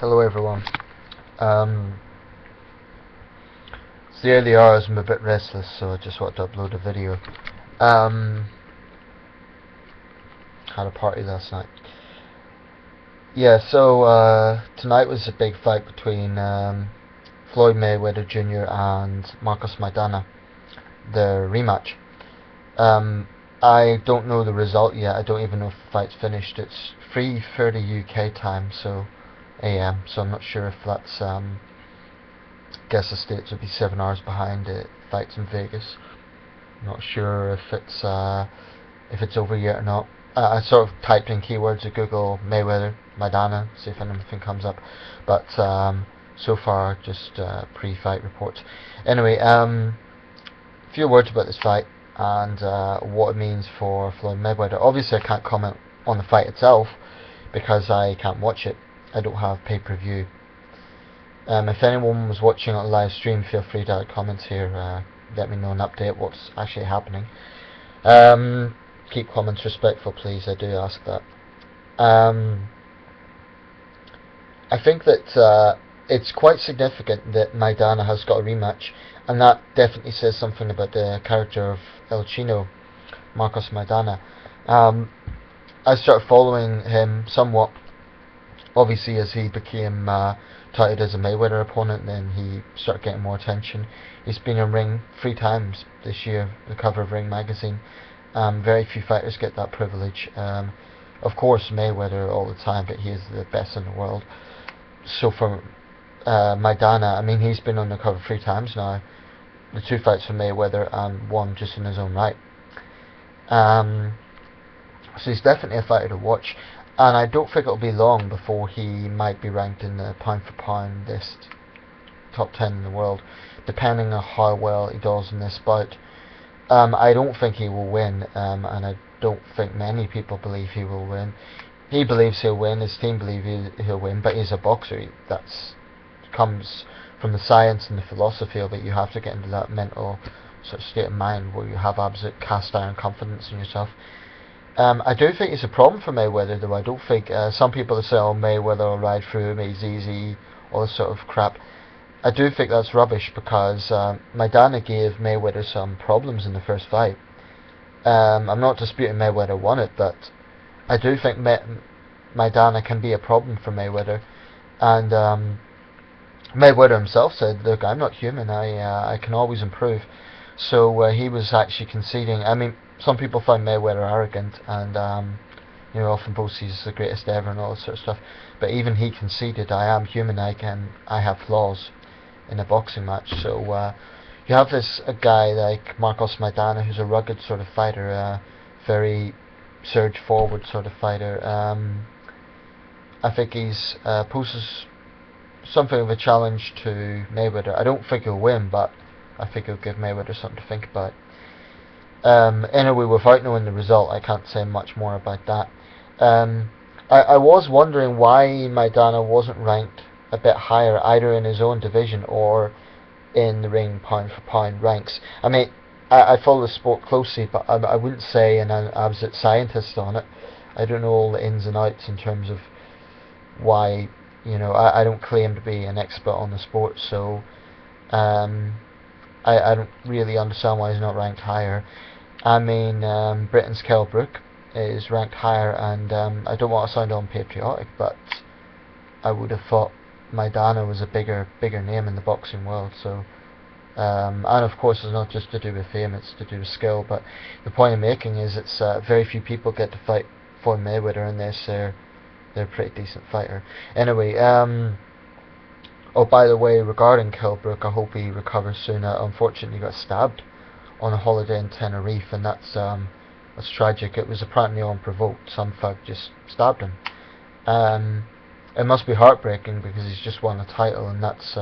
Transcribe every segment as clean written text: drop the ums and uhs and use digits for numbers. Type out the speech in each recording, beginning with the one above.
Hello everyone. It's the early hours, I'm a bit restless, so I just wanted to upload a video. Had a party last night. Yeah, so tonight was a big fight between Floyd Mayweather Jr. and Mayweather-Maidana, the rematch. I don't know the result yet. I don't even know if the fight's finished. It's 3:30 UK time, so AM. So I'm not sure if that's. Guess the States would be 7 hours behind it. Fights in Vegas. I'm not sure if it's over yet or not. I sort of typed in keywords at Google Mayweather-Maidana, see if anything comes up. But so far, just pre-fight reports. Anyway, a few words about this fight and what it means for Floyd Mayweather. Obviously, I can't comment on the fight itself because I can't watch it. I don't have pay-per-view. If anyone was watching on live stream, feel free to add comments here. Let me know and update what's actually happening. Keep comments respectful, please. I do ask that. I think that it's quite significant that Maidana has got a rematch, and that definitely says something about the character of El Chino, Mayweather-Maidana. I started following him somewhat, obviously, as he became touted as a Mayweather opponent. Then he started getting more attention. He's been in ring 3 times this year, the cover of Ring magazine. Very few fighters get that privilege. Of course, Mayweather all the time, but he is the best in the world. So for Maidana, I mean, he's been on the cover 3 times now. The 2 fights for Mayweather and 1 just in his own right. So he's definitely a fighter to watch. And I don't think it'll be long before he might be ranked in the pound for pound list, top 10 in the world, depending on how well he does in this bout. I don't think he will win, and I don't think many people believe he will win. He believes he'll win, his team believe he'll win, but he's a boxer. That comes from the science and the philosophy of it. You have to get into that mental sort of state of mind where you have absolute cast iron confidence in yourself. I do think it's a problem for Mayweather, though. I don't think some people say, "Oh, Mayweather will ride through him, he's easy," all this sort of crap. I do think that's rubbish because Maidana gave Mayweather some problems in the first fight. I'm not disputing Mayweather won it, but I do think Maidana can be a problem for Mayweather. And Mayweather himself said, "Look, I'm not human. I can always improve." So he was actually conceding. I mean, some people find Mayweather arrogant and often boasts he's the greatest ever and all that sort of stuff. But even he conceded, "I am human. I have flaws in a boxing match." So you have a guy like Mayweather-Maidana, who's a rugged sort of fighter, very surge forward sort of fighter. I think he's poses something of a challenge to Mayweather. I don't think he'll win, but I think he'll give Mayweather something to think about. Anyway, without knowing the result, I can't say much more about that. I was wondering why Maidana wasn't ranked a bit higher, either in his own division or in the Ring pound for pound ranks. I mean, I follow the sport closely, but I wouldn't say an absolute scientist on it. I don't know all the ins and outs in terms of why. I don't claim to be an expert on the sport, so I don't really understand why he's not ranked higher. I mean, Britain's Kell Brook is ranked higher, and I don't want to sound unpatriotic, but I would have thought Maidana was a bigger name in the boxing world. So, and of course, it's not just to do with fame; it's to do with skill. But the point I'm making is, it's very few people get to fight for Mayweather, and they're a pretty decent fighter. Anyway, oh, by the way, regarding Kell Brook, I hope he recovers soon. Unfortunately, he got stabbed on a holiday in Tenerife, and that's tragic. It was apparently unprovoked. Some thug just stabbed him. It must be heartbreaking because he's just won a title, and that's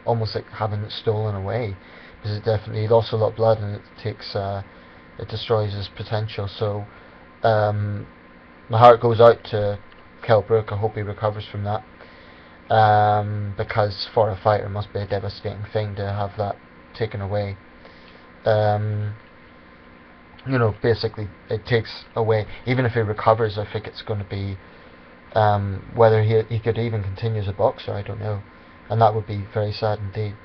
almost like having it stolen away, because it definitely lost a lot of blood, and it destroys his potential. So my heart goes out to Kell Brook. I hope he recovers from that, because for a fighter it must be a devastating thing to have that taken away. Basically it takes away, even if he recovers, I think it's going to be Whether he could even continue as a boxer, I don't know, and that would be very sad indeed,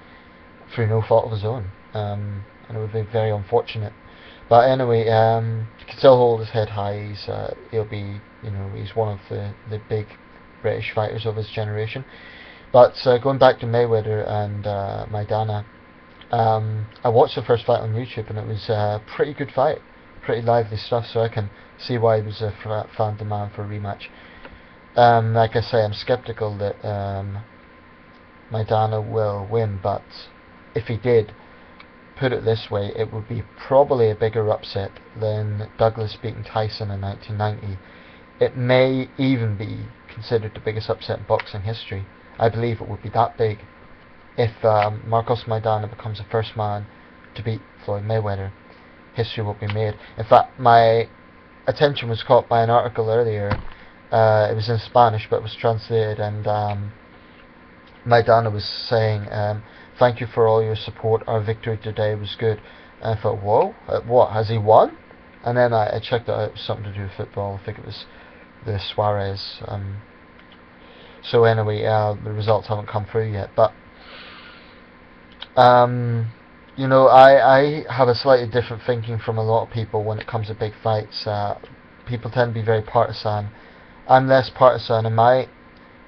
through no fault of his own, and it would be very unfortunate. But anyway, he can still hold his head high. He'll be, he's one of the big British fighters of his generation. But going back to Mayweather and Maidana, I watched the first fight on YouTube, and it was a pretty good fight, pretty lively stuff. So I can see why there was a fan demand for a rematch. Like I say, I'm skeptical that Maidana will win, but if he did, put it this way, it would be probably a bigger upset than Douglas beating Tyson in 1990. It may even be considered the biggest upset in boxing history. I believe it would be that big if Marcos Maidana becomes the first man to beat Floyd Mayweather. History will be made. In fact, my attention was caught by an article earlier. It was in Spanish, but it was translated, and Maidana was saying, "Thank you for all your support. Our victory today was good." And I thought, whoa, what, has he won? And then I checked it out. It was something to do with football. I think it was the Suarez. So anyway, the results haven't come through yet. But I have a slightly different thinking from a lot of people when it comes to big fights. People tend to be very partisan. I'm less partisan, and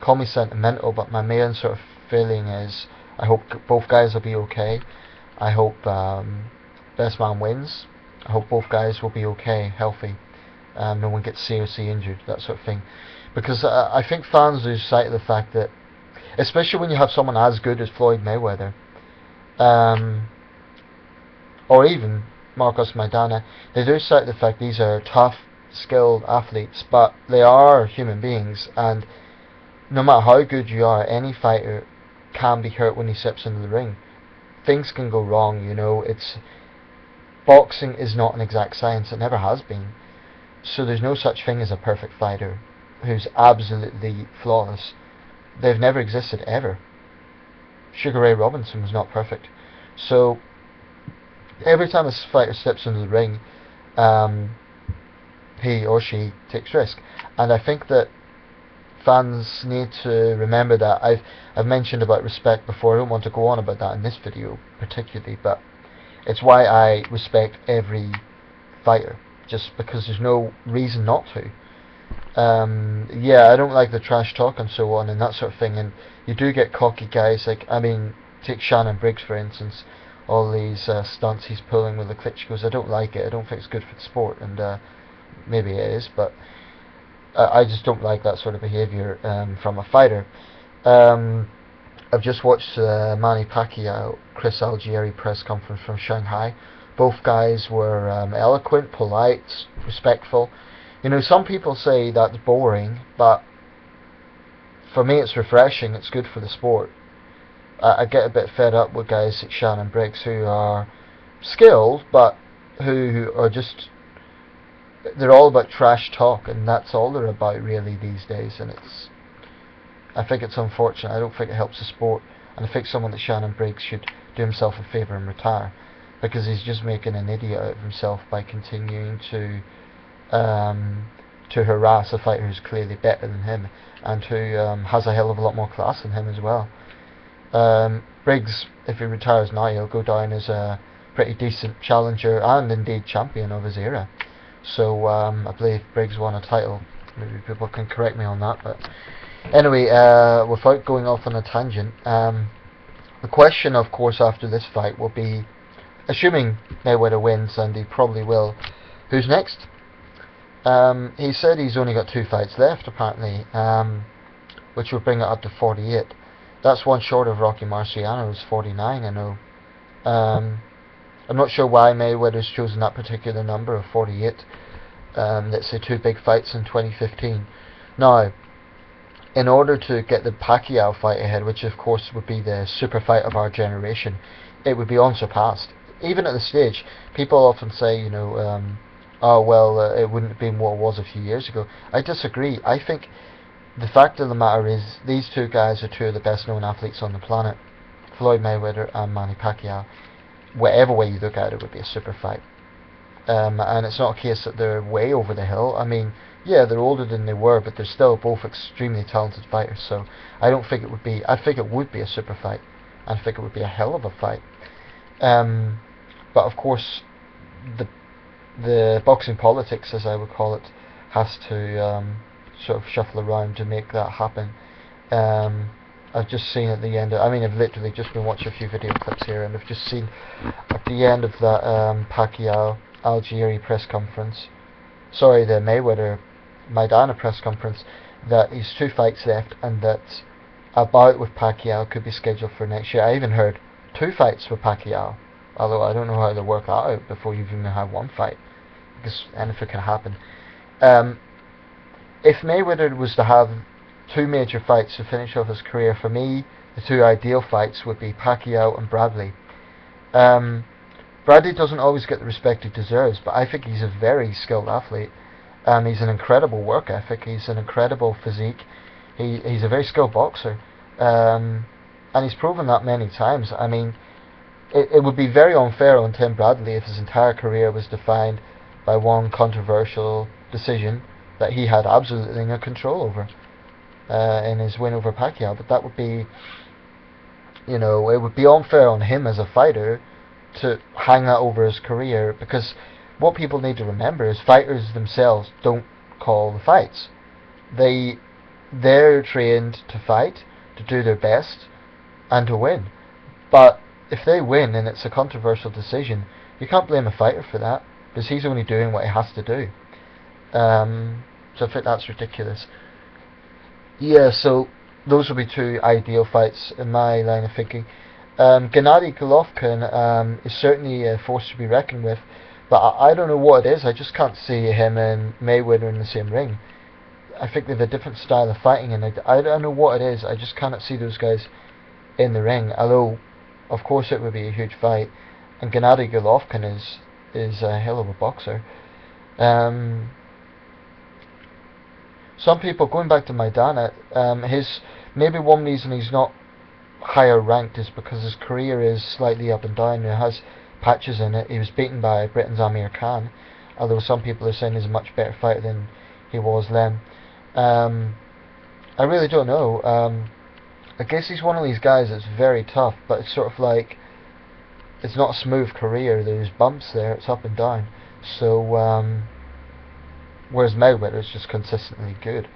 call me sentimental, but my main sort of feeling is I hope both guys will be okay. I hope best man wins. I hope both guys will be okay, healthy. No one gets seriously injured, that sort of thing. Because I think fans lose sight of the fact that, especially when you have someone as good as Floyd Mayweather, or even Marcos Maidana, they lose sight of the fact these are tough, skilled athletes, but they are human beings, and no matter how good you are, any fighter can be hurt when he steps into the ring. Things can go wrong, boxing is not an exact science, it never has been. So there's no such thing as a perfect fighter who's absolutely flawless. They've never existed, ever. Sugar Ray Robinson was not perfect. So every time a fighter steps into the ring, he or she takes risk. And I think that fans need to remember that. I've mentioned about respect before. I don't want to go on about that in this video particularly, but it's why I respect every fighter, just because there's no reason not to. I don't like the trash talk and so on and that sort of thing, and you do get cocky guys take Shannon Briggs for instance, all these stunts he's pulling with the Klitschko's. I don't like it. I don't think it's good for the sport, and maybe it is, but I just don't like that sort of behaviour from a fighter. I've just watched Manny Pacquiao, Chris Algieri press conference from Shanghai. Both guys were eloquent, polite, respectful. Some people say that's boring, but for me it's refreshing. It's good for the sport. I get a bit fed up with guys like Shannon Briggs who are skilled, but who are just, they're all about trash talk, and that's all they're about really these days, and I think it's unfortunate. I don't think it helps the sport, and I think someone like Shannon Briggs should do himself a favour and retire, because he's just making an idiot out of himself by continuing to harass a fighter who's clearly better than him, and who has a hell of a lot more class than him as well. Briggs, if he retires now, he'll go down as a pretty decent challenger and indeed champion of his era. So I believe Briggs won a title. Maybe people can correct me on that, but anyway, without going off on a tangent, the question, of course, after this fight will be, assuming Mayweather wins, and he probably will, who's next? He said he's only got 2 fights left, apparently, which would bring it up to 48. That's one short of Rocky Marciano's 49, I know. I'm not sure why Mayweather's chosen that particular number of 48. Let's say 2 big fights in 2015. Now, in order to get the Pacquiao fight ahead, which of course would be the super fight of our generation, it would be unsurpassed. Even at the stage, people often say, oh well, it wouldn't have been what it was a few years ago. I disagree. I think the fact of the matter is, these 2 guys are 2 of the best known athletes on the planet, Floyd Mayweather and Manny Pacquiao. Whatever way you look at it, would be a super fight. And it's not a case that they're way over the hill. I mean, yeah, they're older than they were, but they're still both extremely talented fighters. So I don't think it would be. I think it would be a super fight. I think it would be a hell of a fight. But of course, the boxing politics, as I would call it, has to sort of shuffle around to make that happen. I've just seen at the end. I've literally just been watching a few video clips here, and I've just seen at the end of that Pacquiao Algieri press conference. Sorry, the Mayweather-Maidana press conference, that he's 2 fights left, and that a bout with Pacquiao could be scheduled for next year. I even heard 2 fights with Pacquiao, although I don't know how to work that out before you've even had 1 fight, because anything can happen. If Mayweather was to have 2 major fights to finish off his career, for me, the 2 ideal fights would be Pacquiao and Bradley. Bradley doesn't always get the respect he deserves, but I think he's a very skilled athlete. He's an incredible work ethic. He's an incredible physique. He's a very skilled boxer, and he's proven that many times. It would be very unfair on Tim Bradley if his entire career was defined by one controversial decision that he had absolutely no control over in his win over Pacquiao. But that would be, it would be unfair on him as a fighter to hang that over his career, because what people need to remember is fighters themselves don't call the fights. They're trained to fight, to do their best, and to win. But if they win and it's a controversial decision, you can't blame a fighter for that, because he's only doing what he has to do. So I think that's ridiculous. Yeah, so those would be 2 ideal fights in my line of thinking. Gennady Golovkin is certainly a force to be reckoned with, but I don't know what it is. I just can't see him and Mayweather in the same ring. I think they have a different style of fighting, and I don't know what it is. I just cannot see those guys in the ring. Although, of course, it would be a huge fight, and Gennady Golovkin is a hell of a boxer. Some people, going back to Maidana, maybe one reason he's not higher ranked is because his career is slightly up and down. It has patches in it. He was beaten by Britain's Amir Khan, although some people are saying he's a much better fighter than he was then. I really don't know. I guess he's one of these guys that's very tough, but it's sort of like, it's not a smooth career. There's bumps there. It's up and down. So whereas Mayweather is just consistently good.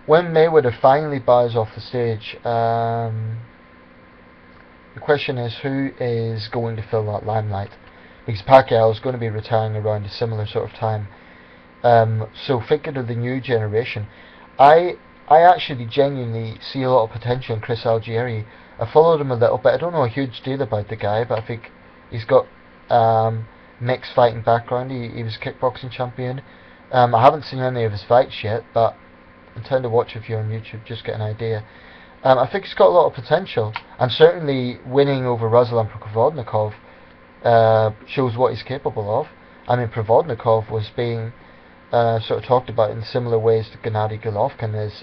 When Mayweather finally bows off the stage, the question is, who is going to fill that limelight? Because Pacquiao is going to be retiring around a similar sort of time. So thinking of the new generation, I actually genuinely see a lot of potential in Chris Algieri. I followed him a little bit. I don't know a huge deal about the guy, but I think he's got mixed fighting background. He was a kickboxing champion. I haven't seen any of his fights yet, but I intend to watch a few on YouTube, just get an idea. I think he's got a lot of potential, and certainly winning over Ruslan Provodnikov shows what he's capable of. Provodnikov was being sort of talked about in similar ways to Gennady Golovkin as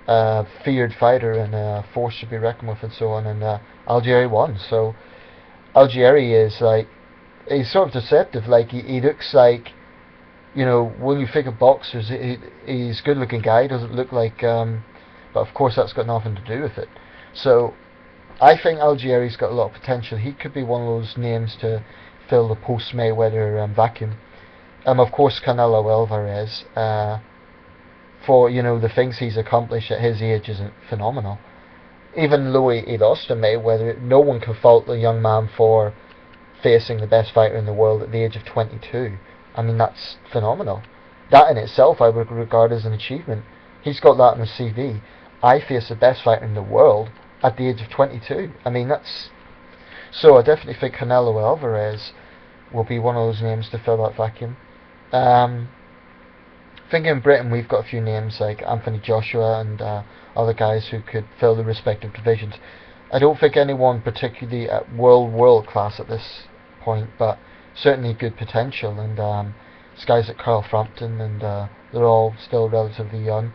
a feared fighter and a force to be reckoned with and so on, and Algieri won. So Algieri is like, he's sort of deceptive. Like he looks like, when you think of boxers, he's a good looking guy. He doesn't look like, but of course that's got nothing to do with it. So I think Algieri's got a lot of potential. He could be one of those names to fill the post Mayweather vacuum. Of course Canelo Alvarez, for the things he's accomplished at his age, isn't phenomenal. Even though he lost to Mayweather, no one can fault the young man for facing the best fighter in the world at the age of 22. That's phenomenal. That in itself I would regard as an achievement. He's got that on his CV. I face the best fighter in the world at the age of 22. That's... So I definitely think Canelo Alvarez will be one of those names to fill that vacuum. Thinking in Britain, we've got a few names like Anthony Joshua and other guys who could fill the respective divisions. I don't think anyone particularly at world class at this point, but certainly good potential. And there's guys like Carl Frampton, and they're all still relatively young.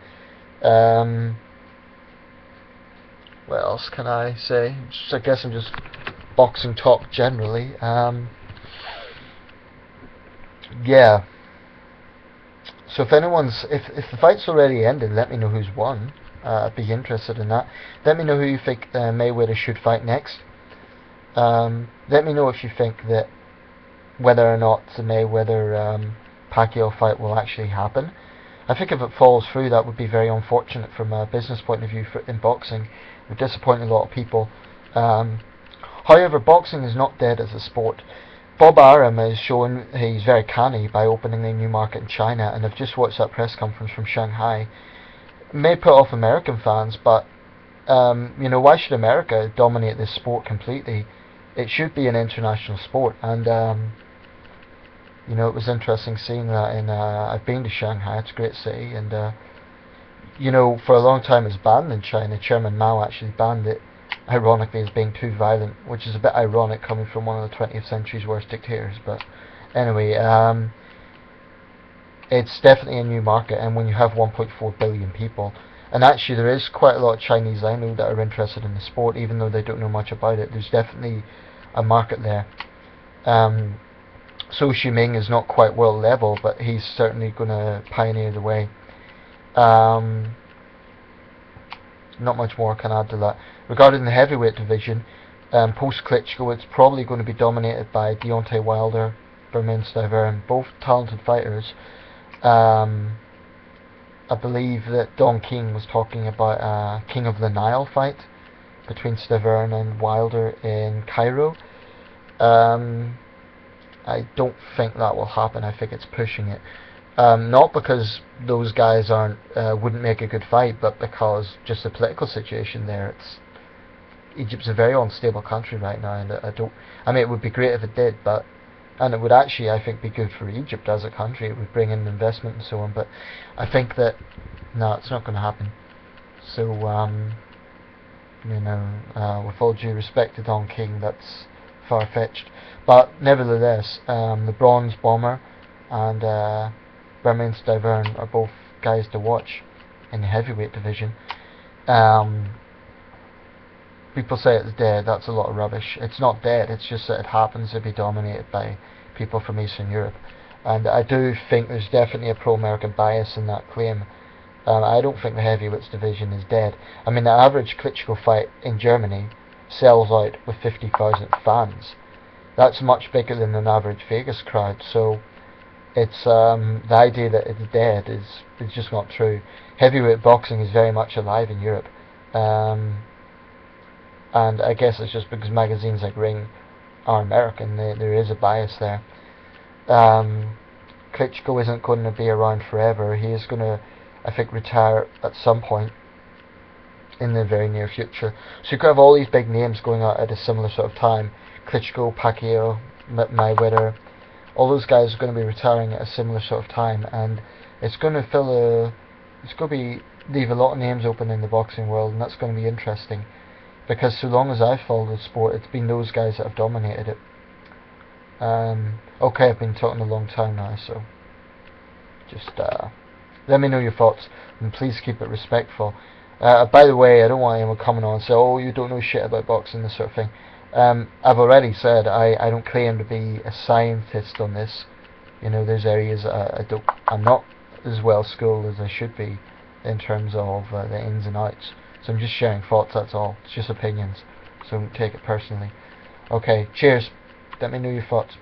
What else can I say? I guess I'm just boxing talk generally. Yeah. So if the fight's already ended, let me know who's won. I'd be interested in that. Let me know who you think Mayweather should fight next. Let me know if you think that whether or not the Mayweather Pacquiao fight will actually happen. I think if it falls through, that would be very unfortunate from a business point of view in boxing. It would disappoint a lot of people. Um, However, boxing is not dead as a sport. Bob Arum has shown he's very canny by opening a new market in China, and I've just watched that press conference from Shanghai. It may put off American fans, but why should America dominate this sport completely? It should be an international sport, and it was interesting seeing that. I've been to Shanghai; it's a great city, and for a long time it's banned in China. Chairman Mao actually banned it, ironically, as being too violent, which is a bit ironic coming from one of the 20th century's worst dictators. But anyway, it's definitely a new market, and when you have 1.4 billion people, and actually there is quite a lot of Chinese I know that are interested in the sport, even though they don't know much about it. There's definitely a market there. So Ximing is not quite world level, but he's certainly going to pioneer the way. Not much more I can add to that. Regarding the heavyweight division, post Klitschko, it's probably going to be dominated by Deontay Wilder, Bermane Stiverne, both talented fighters. I believe that Don King was talking about a King of the Nile fight between Stiverne and Wilder in Cairo. I don't think that will happen. I think it's pushing it. Not because those guys wouldn't make a good fight, but because just the political situation there. Egypt's a very unstable country right now, and it would be great if it did, and it would actually, I think, be good for Egypt as a country. It would bring in investment and so on. But I think that no, it's not going to happen. So with all due respect to Don King, that's far-fetched. But nevertheless, the Bronze Bomber and Bermane Stiverne are both guys to watch in the heavyweight division. People say it's dead. That's a lot of rubbish. It's not dead. It's just that it happens to be dominated by people from Eastern Europe. And I do think there's definitely a pro-American bias in that claim. I don't think the heavyweights division is dead. I mean, the average Klitschko fight in Germany sells out with 50,000 fans. That's much bigger than an average Vegas crowd. So it's the idea that it's dead is just not true. Heavyweight boxing is very much alive in Europe. And I guess it's just because magazines like Ring are American, there is a bias there. Klitschko isn't going to be around forever. He is going to, I think, retire at some point in the very near future. So you could have all these big names going out at a similar sort of time. Klitschko, Pacquiao, Mayweather, all those guys are going to be retiring at a similar sort of time, and it's going to leave a lot of names open in the boxing world, and that's going to be interesting. Because so long as I've followed the sport, it's been those guys that have dominated it. Okay, I've been talking a long time now, so just let me know your thoughts, and please keep it respectful. By the way, I don't want anyone coming on and say, "Oh, you don't know shit about boxing," this sort of thing. I've already said I don't claim to be a scientist on this. There's areas I'm not as well schooled as I should be in terms of the ins and outs. So I'm just sharing thoughts, that's all. It's just opinions, so don't take it personally. Okay, cheers. Let me know your thoughts.